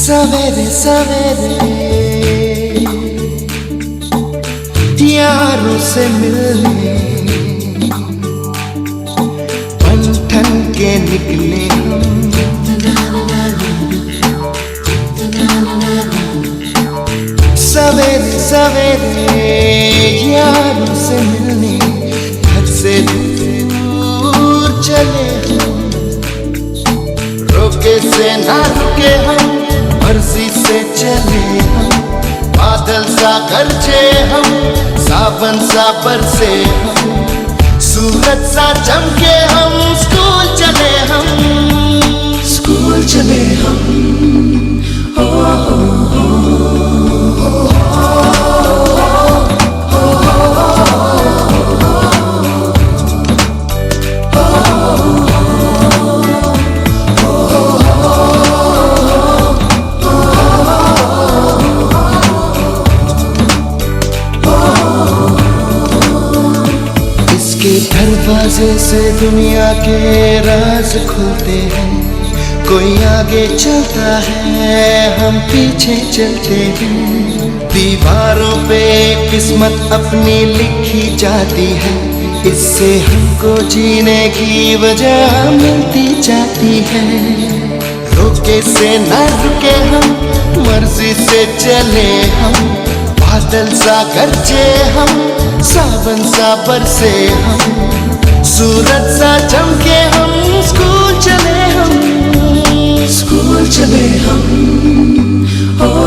सवेरे सवेरे यारों से मिलने बन ठन के निकले हम। सवेरे सवेरे यारों से मिलने घर से दूर चले हम। रोके से ना रुके हम, मर्जी से चले हम। बादल सा गरजे हम, सावन सा बरसे हम। सूरज सा चमके हम, स्कूल चले हम। स्कूल चले हम। हो हो दरवाजे से दुनिया के राज खुलते हैं। कोई आगे चलता है, हम पीछे चलते हैं। दीवारों पे किस्मत अपनी लिखी जाती है। इससे हमको जीने की वजह मिलती जाती है। रोके से न रुके हम, मर्जी से चले हम। बादल सा गरजे हम, सावन सा बरसे हम। सूरज सा चमके हम, स्कूल चले हम। स्कूल चले हम। हो हो हो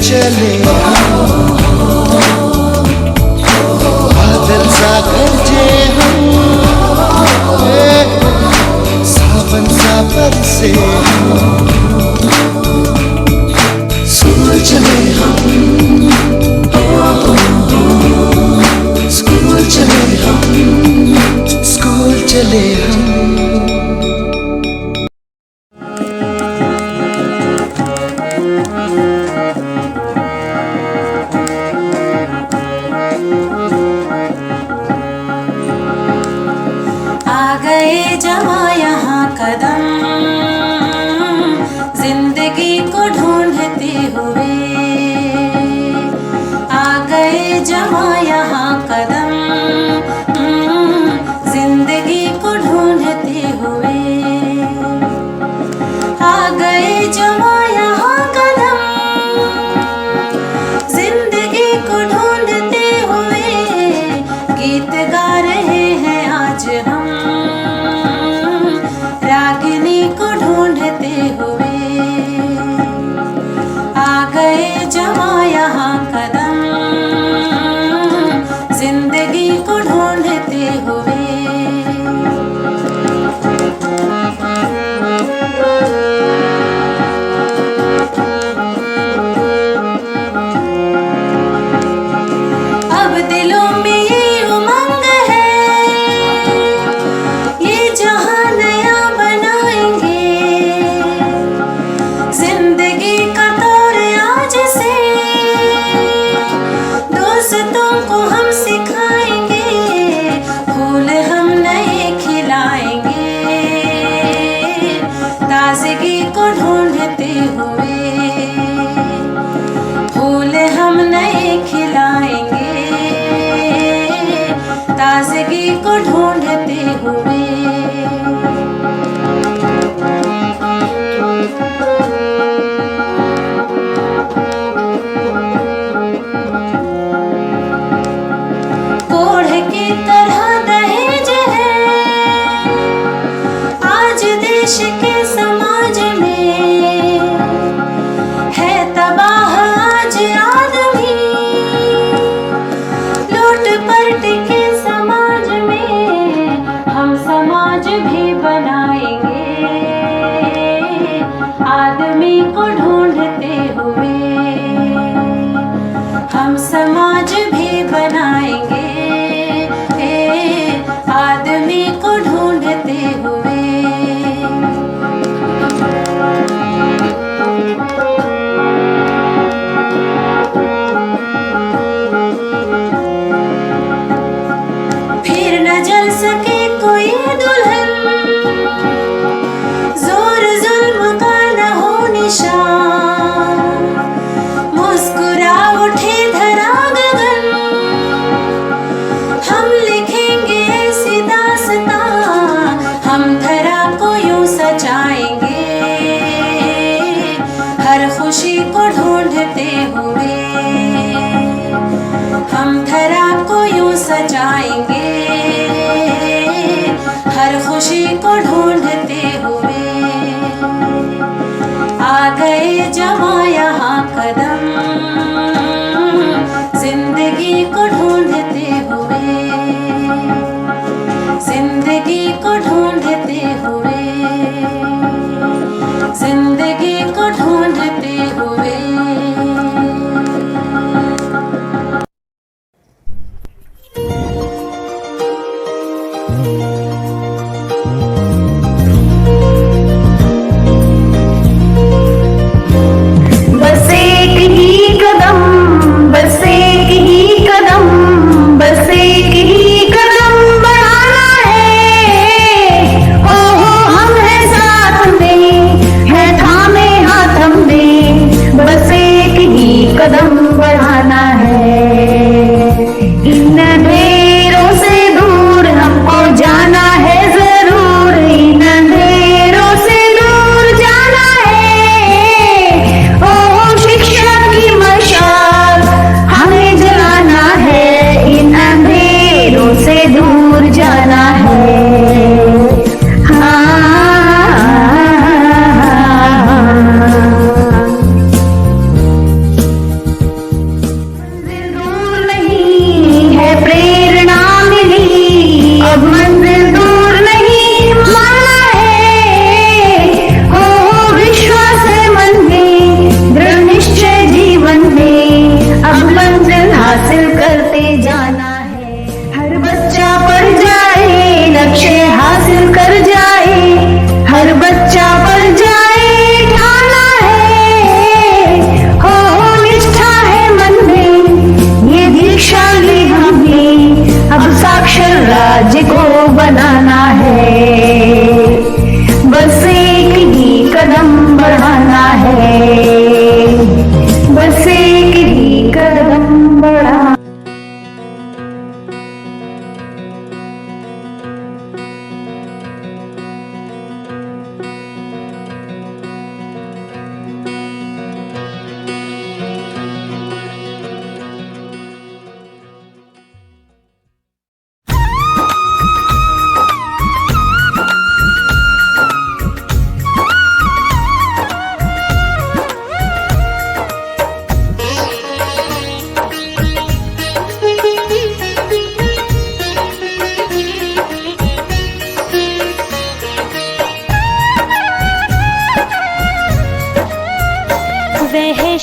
चले हम। बादल सा गरजे हम, सावन सा बरसे हम। स्कूल चले हम। स्कूल चले हम। स्कूल चले हम।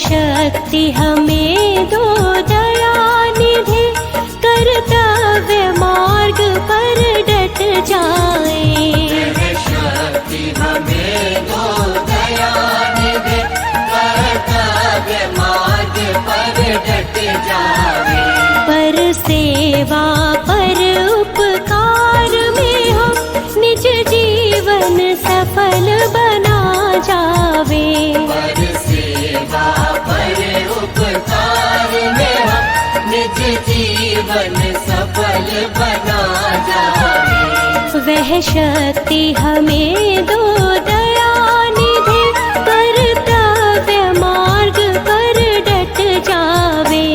शक्ति हमें दो दया निधि, कर्तव्य मार्ग पर डट जाए। वह शक्ति हमें दो दया निधि, कर्तव्य मार्ग पर डट जाए। पर सेवा पर उपकार में हम निज जीवन सफल बना जावे। पर सेवा पर उपकार में हम निज जीवन सफल बना जावे। वह शक्ति हमें दो दया निधि, कर्तव्य मार्ग पर डट जावे।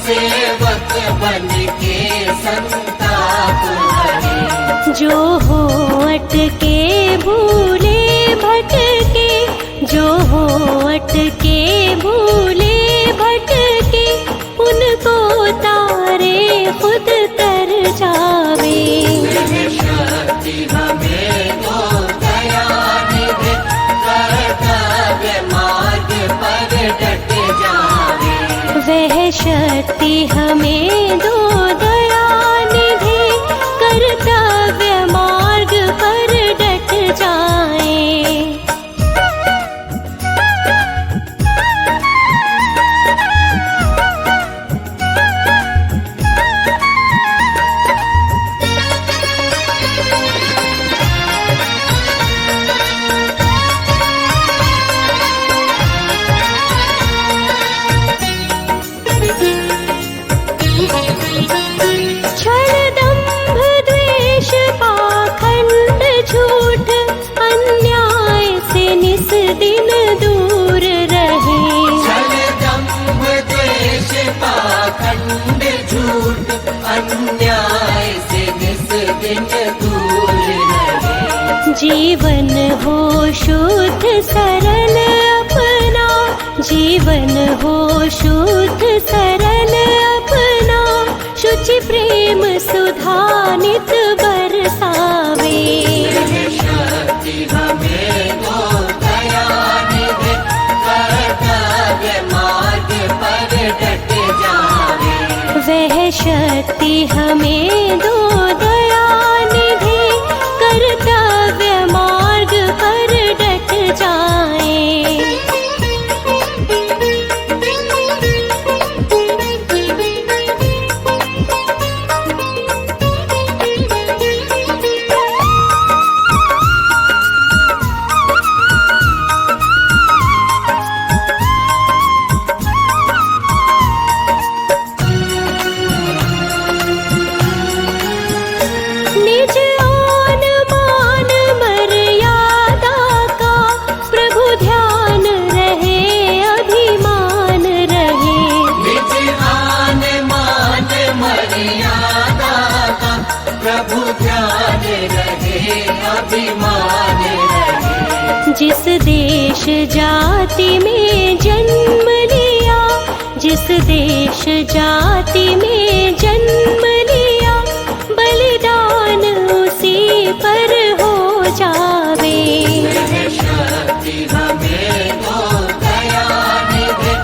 सेवक बन के संताप हरे। जो हो अटके भूले भटके, जो हो अटके भूले भटके, उनको तारे खुद कर जावे। वह शक्ति हमें दो दया निधि, कर्तव्य मार्ग पर डट जावे। वह शक्ति हमें दो दया निधि, कर्तव्य मार्ग पर डट जाए। अन्याय से निस दिन दूर रहे। जीवन हो शुद्ध सरल अपना, जीवन हो शुद्ध सरल अपना, शुचि प्रेम सुधा नित बरसावे। शक्ति हमें दो दया निधि, कर्तव्य मार्ग पर डट जावे। वह शक्ति हमें दो दया निधि, कर्तव्य मार्ग पर डट जाए। प्रभु ध्यान रहे, अभिमान रहे। जिस देश जाति में जन्म लिया, जिस देश जाति में जन्म लिया, बलिदान उसी पर हो जावे। शक्ति हमें दो दया निधि,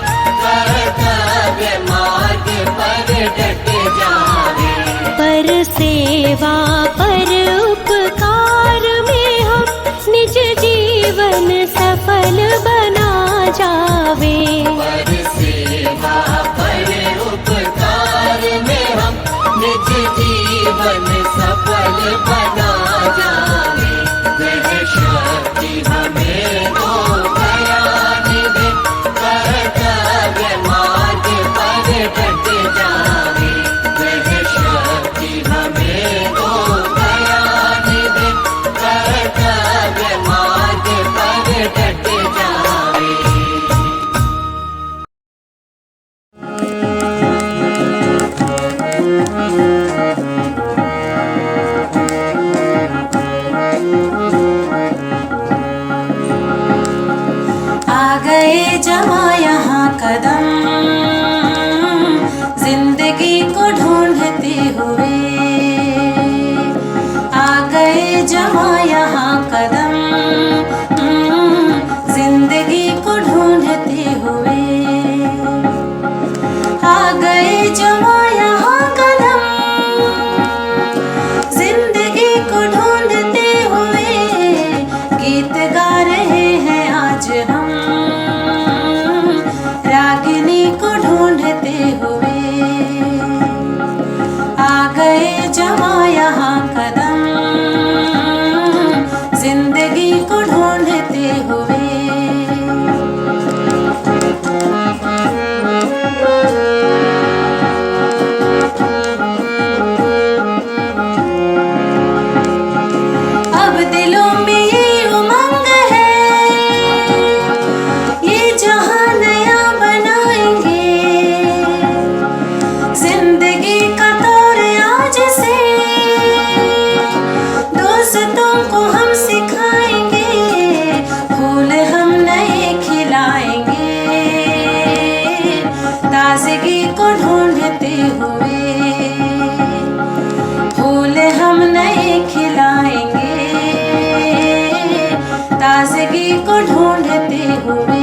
कर्तव्य मार्ग पर डट जावे। पर सेवा पर उपकार में हम निज जीवन सफल बना जावे। पर सेवा पर उपकार में हम कदम जिंदगी को ढूंढते हुए आ गए जमा यहाँ कदम जिंदगी को ढूंढते हुए आ गए जमा यहाँ कदम जिंदगी को ढूंढते हुए गीत गा रहे हैं आज हम रागिनी को ढूंढते हुए आ गए जमा यहाँ कदम जिंदगी को ढूंढते हुए अब दिलों में ये उमंग है ये जहां नया बनाएंगे जिंदगी का दौर आज से दोस्तों को हम सिखाएंगे फूल हम नए खिलाएंगे ताजगी को ढूंढते हुए फूल हम नए खिलाएंगे ताजगी को ढूंढते हुए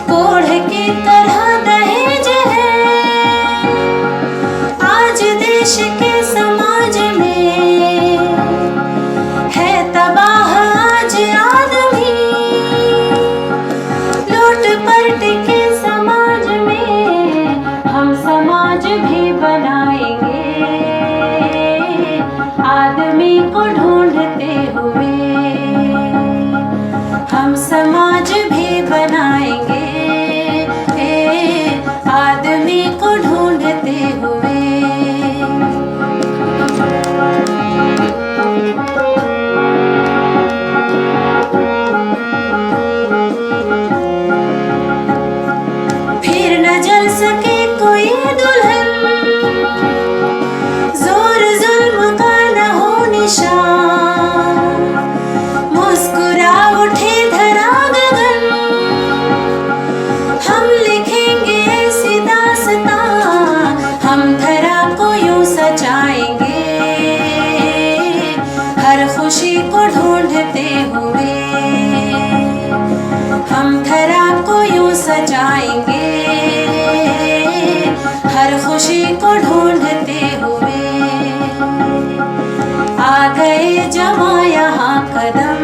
कोढ़ की तरह दहेज है आज देश के समाज में है तबाह आज आदमी लूट पलट के समाज में हम समाज भी बनाएंगे आदमी को ढूंढते हुए हम समाज भी बनाएंगे आदमी को ढूंढते हुए फिर न जल सके कोई दुल्हन जोर जुल्म का न हो निशान मुस्कुरा उठे धरा गगन हम लिखेंगे ऐसी दास्तां हम धरा को यूं सजाएंगे हर खुशी को ढूंढते हुए हम धरा को यूं सजाएंगे हर खुशी को ढूंढते हुए आ गए जमा यहाँ कदम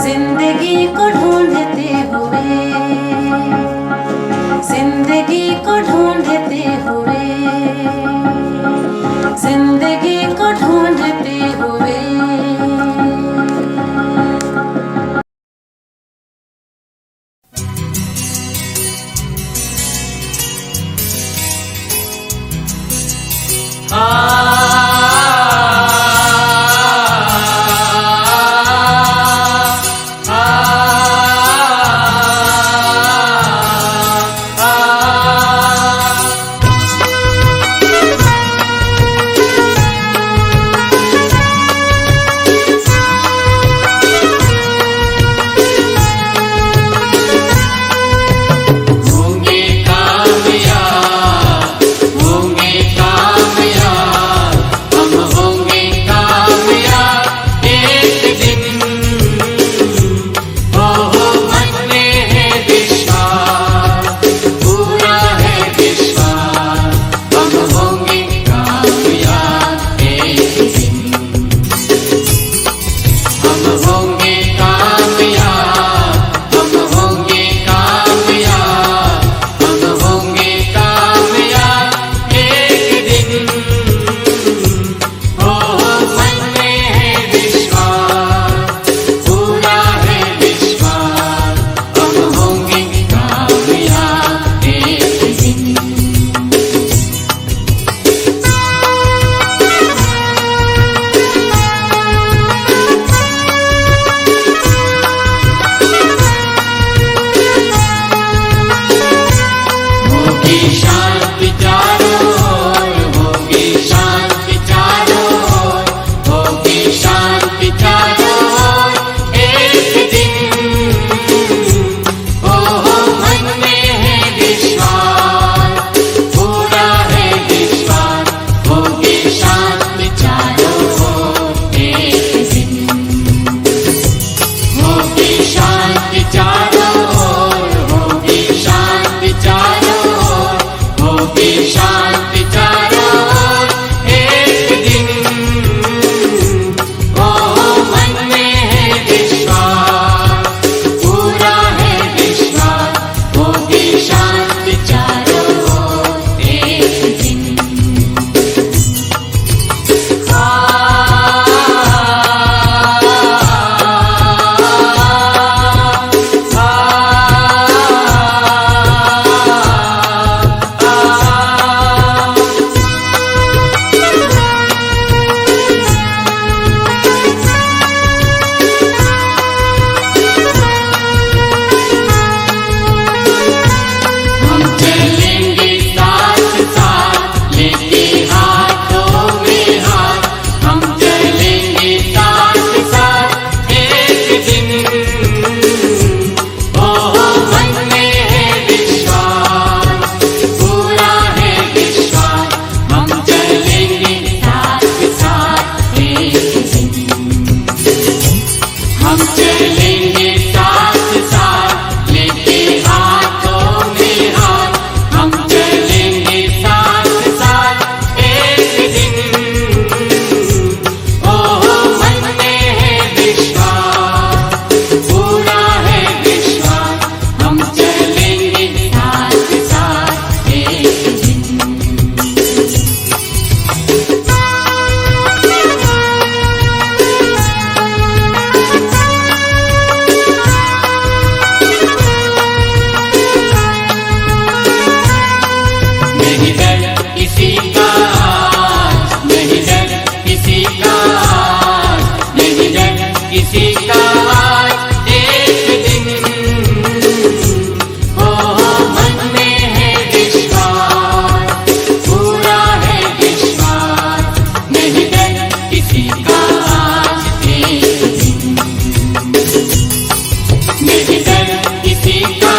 जिंदगी को ढूंढते हुए जिंदगी को ढूंढते हुए जिंदगी को ढूंढते हुए दिन ओ मन में है विश्वास, पूरा है विश्वास, हम चलेंगे साथ साथ एक दिन, हम चलेंगे साथ साथ लेके हाथों में हाथ, हम चलेंगे साथ साथ एक दिन ओ मन में है विश्वास, पूरा है विश्वास, हम चलेंगे साथ साथ एक दिन। नहीं डर किसी का आज, नहीं डर किसी का आज, नहीं डर किसी का आज, एक दिन ओ मन में है विश्वास, पूरा है विश्वास, नहीं डर किसी का आज, एक दिन, नहीं डर किसी का